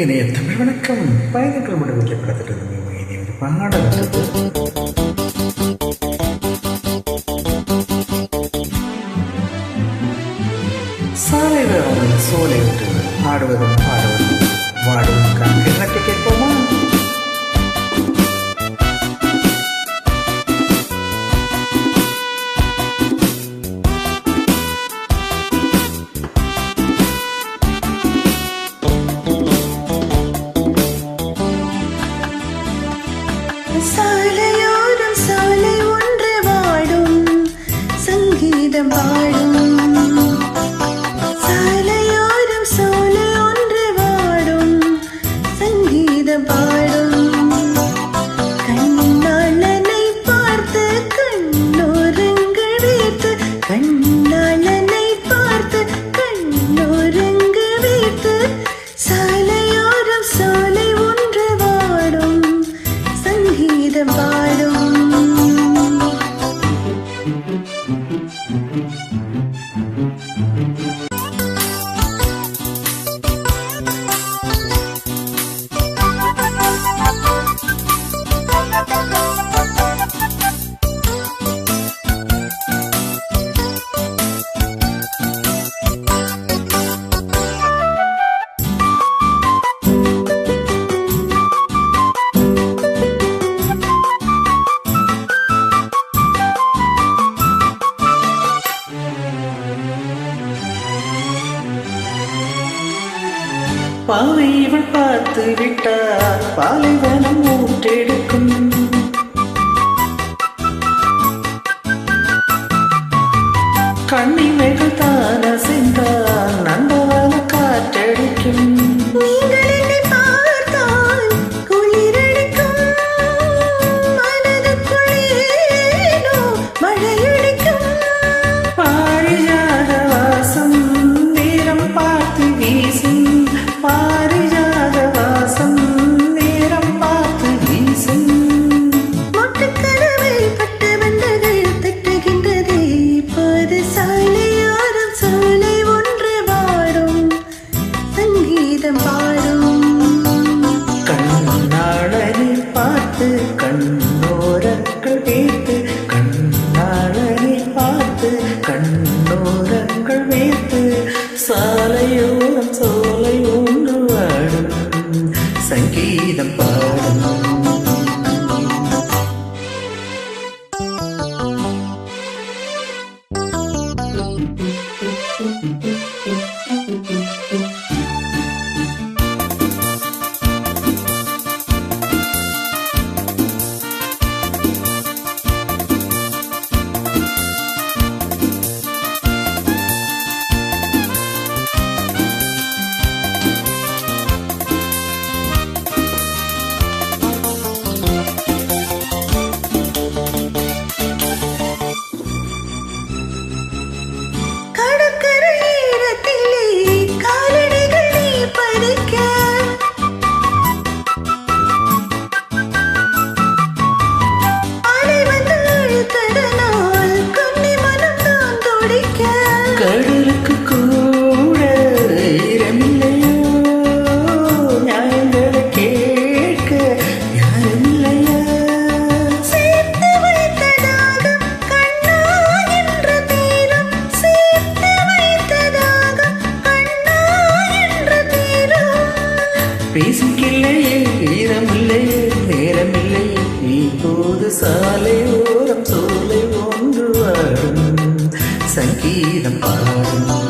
இணைய தமிழ் வணக்கம். பயணங்கள் முடிவெளிப்படத்திட்டு இனி ஒரு பாடல் சாலை வேறு சோலை விட்டு ஆடுவதும் பாடுவதும் வாடுவதும் கண்ணத்தை கேட்போமா? சாலையோரம் சாலை ஒன்று வாடும் சங்கீதம் பாடும். சாலையோரம் சாலை ஒன்று வாடும் சங்கீதம் பாடும். கண்ணாளனை பார்த்து கண்ணோரங்கள் வைத்து, கண்ணாளனை பார்த்து கண்ணோரங்கள் வைத்து, சாலையோரம் சாலை ஒன்று வாடும் சங்கீதம் பாடும். பாவை இவள் பார்த்து விட்டார் பாலைவனம் ஊற்றெடுக்கும். கண்ணிமைகள் தான சென்றால் நந்தவன காற்றடிக்கும். பாரிஜாத வாசம் நேரம் பார்த்து வீசும். மொட்டுக்கடவை பட்டு வந்தகள் தட்டுகின்றது. இப்போது சாலையோரம் சோலை ஒன்று வாடும் சங்கீதம் பாடும். கண்ணாளனை பார்த்து கண்ணோரங்கள் வைத்து, கண்ணாளனை பார்த்து கண்ணோரங்கள் வைத்து, சாலையோரம் சோலை ஒன்று வாடும் சங்கீதம் பாடும். கடலுக்கு கூட இரமில்லையோ, நியாயங்களை கேட்க யாருமில்லையா? சேர்த்து வைத்ததாக கண்ணா என்று தீரும், சேர்த்து வைத்ததாக கண்ணா என்று தீரும். பேசிக்கில்லையே ஈரமில்லையே நேரமில்லையே, இப்போது சாலையோரம் சோலை ஒன்று வாடும் சங்கீதம் பாடும்.